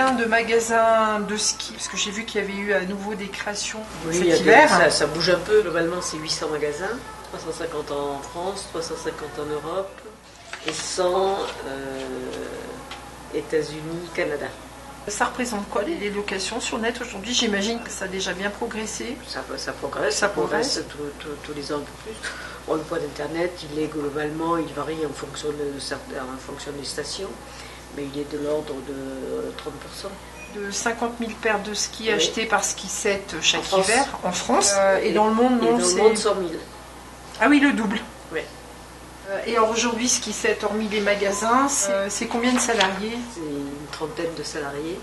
combien de magasins de ski? Parce que j'ai vu qu'il y avait eu à nouveau des créations cet Oui, hiver. ça bouge un peu. Globalement, c'est 800 magasins, 350 en France, 350 en Europe et 100 États-Unis, Canada. Ça représente quoi les locations sur net aujourd'hui? J'imagine que ça a déjà bien progressé. Ça progresse, Ça progresse. tous les ans un peu plus. Bon, le poids d'Internet, il est globalement, il varie en fonction des stations, mais il est de l'ordre de 30%. De 50 000 paires de skis Oui. achetées par Ski7 chaque France. hiver en France. Et dans le monde, non, et dans c'est... le monde, 100 000. Ah oui, le double. Oui. Et alors aujourd'hui, Ski7, hormis les magasins, c'est combien de salariés C'est une trentaine de salariés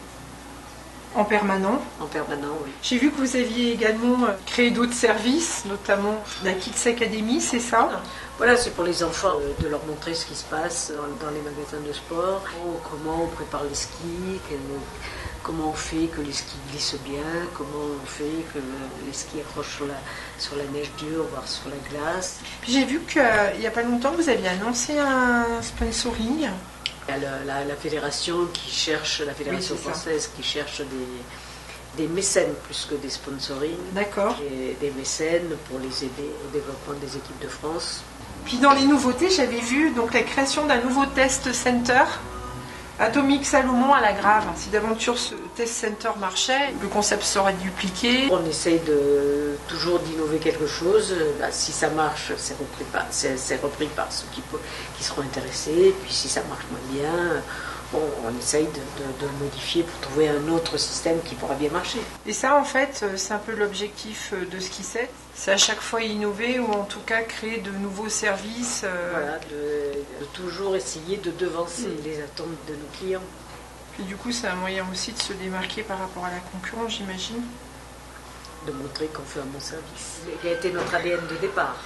en permanent? en permanent, oui. J'ai vu que vous aviez également créé d'autres services, notamment la Kids Academy, c'est ça? Voilà, c'est pour les enfants de leur montrer ce qui se passe dans les magasins de sport, comment on prépare les skis, comment on fait que les skis glissent bien, comment on fait que les skis accrochent sur la neige dure, voire sur la glace. Puis j'ai vu qu'il n'y a pas longtemps, vous aviez annoncé un sponsoring. Il y a la fédération la fédération française qui cherche des mécènes plus que des sponsorings. D'accord. Et des mécènes pour les aider au développement des équipes de France. Puis dans les nouveautés, j'avais vu donc la création d'un nouveau test center, Atomique Salomon à la Grave. Si d'aventure ce test center marchait, le concept serait dupliqué. On essaye toujours d'innover quelque chose. Si ça marche, c'est repris par ceux qui seront intéressés. Puis si ça marche moins bien, on essaye de le modifier pour trouver un autre système qui pourra bien marcher. Et ça, en fait, c'est un peu l'objectif de Ski7. C'est à chaque fois innover ou en tout cas créer de nouveaux services. Voilà, de toujours essayer de devancer les attentes de nos clients. Puis du coup, c'est un moyen aussi de se démarquer par rapport à la concurrence, j'imagine. De montrer qu'on fait un bon service. Qui a été notre ADN de départ.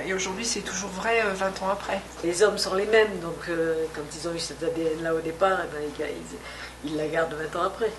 Et aujourd'hui, c'est toujours vrai 20 ans après. Les hommes sont les mêmes, donc quand ils ont eu cet ADN-là au départ, ils la gardent 20 ans après.